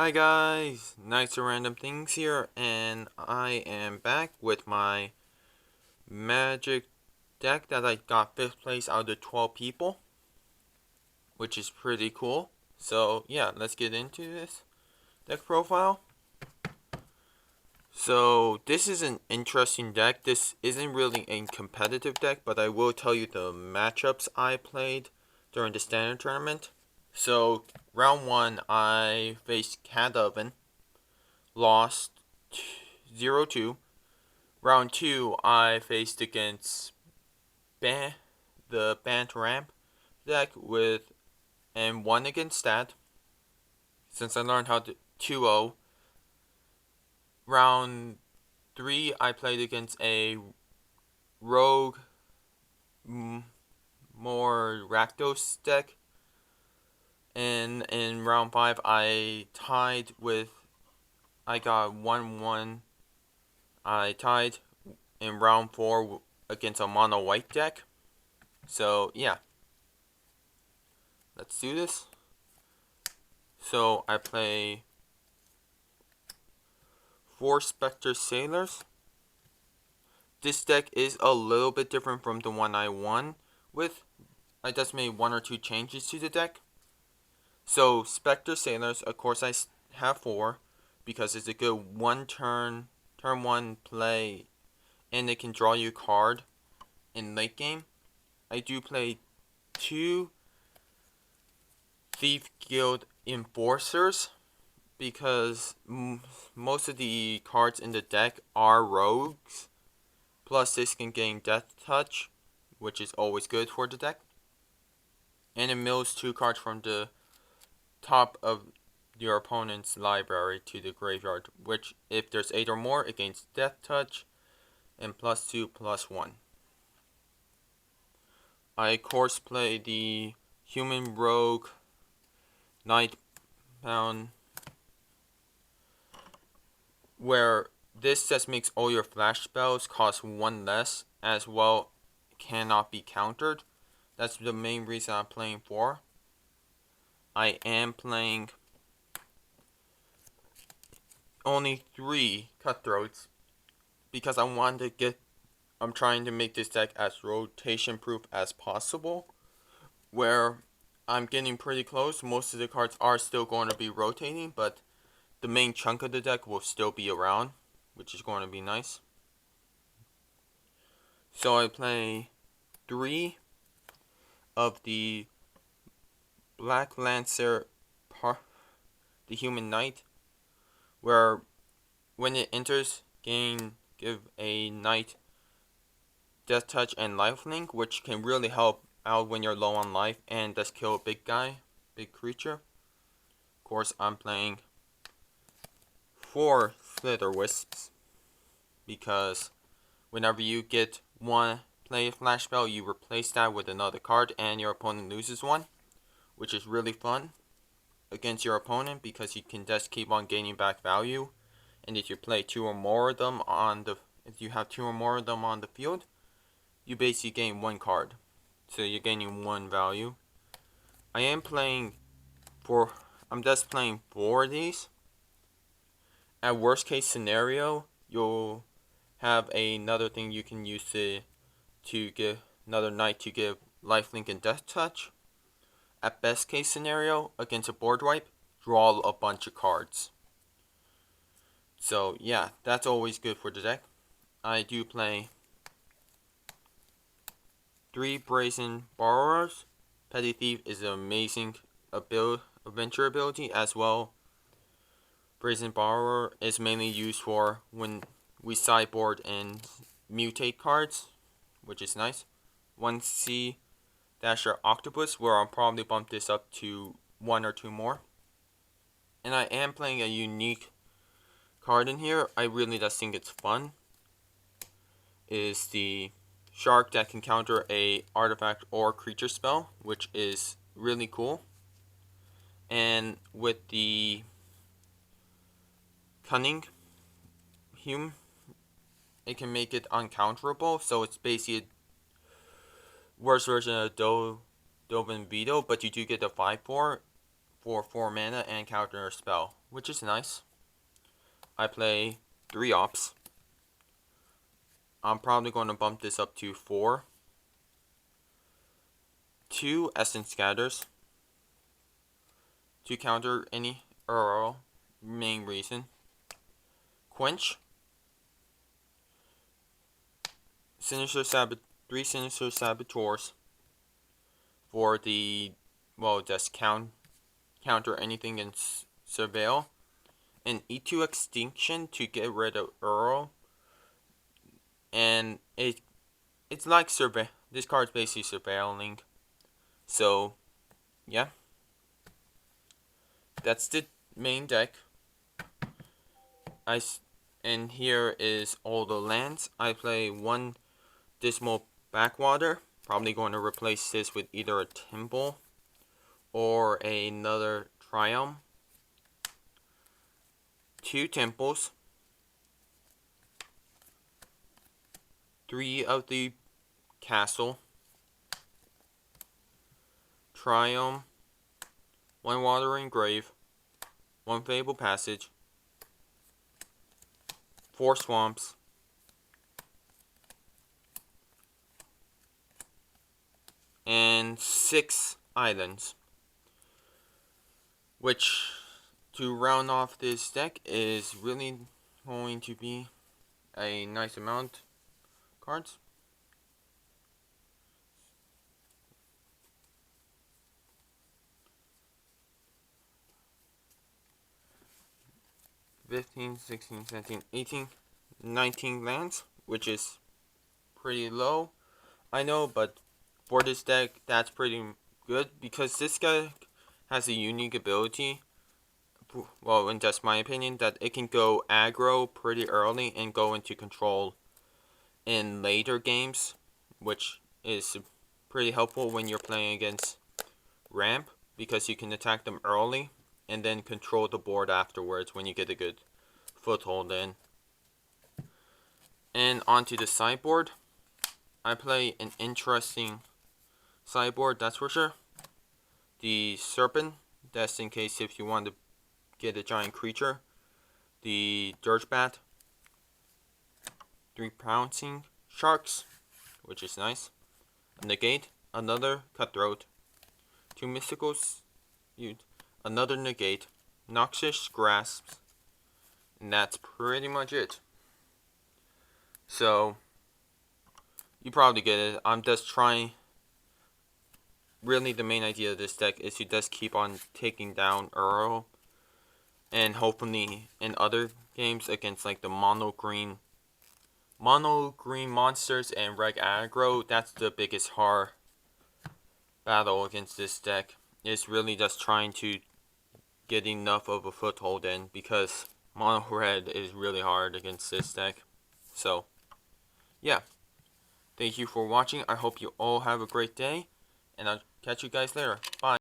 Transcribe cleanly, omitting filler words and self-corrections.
Hi guys, Nights of Random Things here, and I am back with my magic deck that I got 5th place out of 12 people, which is pretty cool. So yeah, let's get into this deck profile. So this is an interesting deck. This isn't really a competitive deck, but I will tell you the matchups I played during the standard tournament. So round 1 I faced Cat Oven, lost 0-2. Round 2, I faced against the Bant Ramp deck and won against that, since I learned how to 2-0. Round 3, I played against a Rogue, more Rakdos deck, and in round 5, I got 1-1. I tied in round 4 against a mono white deck. So yeah, let's do this. So I play 4 Spectre Sailors. This deck is a little bit different from the one I won with. I just made 1 or 2 changes to the deck. So Spectre Sailors, of course I have 4, because it's a good turn 1 play, and it can draw you a card in late game. I do play 2 Thief Guild Enforcers, because most of the cards in the deck are rogues. Plus this can gain Death Touch, which is always good for the deck. And it mills 2 cards from the top of your opponent's library to the graveyard, which if there's 8 or more, it gains Death Touch and +2/+1. I of course play the Human Rogue Nightbound, where this just makes all your flash spells cost 1 less, as well cannot be countered. That's the main reason I'm playing 4. I am playing only 3 Cutthroats, because I'm trying to make this deck as rotation proof as possible, where I'm getting pretty close. Most of the cards are still going to be rotating, but the main chunk of the deck will still be around, which is going to be nice. So I play 3 of the Black Lancer, the Human Knight, where when it enters, give a knight Death Touch and Lifelink, which can really help out when you're low on life and just kill a big creature. Of course, I'm playing 4 Slither Wisps, because whenever you get one play a flash spell, you replace that with another card and your opponent loses 1, which is really fun against your opponent, because you can just keep on gaining back value. And if you play 2 or more of them if you have 2 or more of them on the field, you basically gain 1 card. So you're gaining 1 value. I'm just playing 4 of these. At worst case scenario, you'll have another thing you can use to give another knight to give lifelink and death touch. At best case scenario, against a board wipe, draw a bunch of cards. So yeah, that's always good for the deck. I do play 3 Brazen Borrowers. Petty Thief is an amazing adventure ability as well. Brazen Borrower is mainly used for when we sideboard and mutate cards, which is nice. 1C Dasher Octopus, where I'll probably bump this up to 1 or 2 more. And I am playing a unique card in here. I really just think it's fun. Is the Shark that can counter a artifact or creature spell, which is really cool. And with the Cunning Hume, it can make it uncounterable, so it's basically a worse version of Dovin Veto, but you do get a 5/4 for 4 mana and counter a spell, which is nice. I play 3 ops. I'm probably going to bump this up to 4. 2 Essence Scatters to counter any Earl, main reason. Quench. Sinister 3 Sinister Saboteurs for the, well, just counter anything in Surveil. And E2 Extinction to get rid of Earl. And it's like this card's basically surveilling. So, yeah. That's the main deck. And here is all the lands. I play 1 Dismal Backwater. Probably going to replace this with either a Temple or another Triumph. 2 Temples. 3 of the Castle. Triumph. 1 Wandering Grave. 1 Fable Passage. 4 Swamps. And 6 Islands. Which, to round off this deck, is really going to be a nice amount of cards. $15, $16, $17, $18, $19 lands, which is pretty low, I know, but for this deck, that's pretty good, because this deck has a unique ability, well, in just my opinion, that it can go aggro pretty early and go into control in later games, which is pretty helpful when you're playing against ramp, because you can attack them early and then control the board afterwards when you get a good foothold in. And onto the sideboard. I play an interesting sideboard, that's for sure. The Serpent, that's in case if you want to get a giant creature. The Dirgebat. 3 Pouncing Sharks, which is nice. A Negate, another Cutthroat. 2 Mysticals, another Negate. Noxious Grasps. And that's pretty much it. So, you probably get it. I'm just trying. Really, the main idea of this deck is to just keep on taking down Earl. And hopefully, in other games against like the mono green monsters and reg aggro, that's the biggest hard battle against this deck. It's really just trying to get enough of a foothold in, because mono red is really hard against this deck. So, yeah. Thank you for watching. I hope you all have a great day, and I'll catch you guys later. Bye.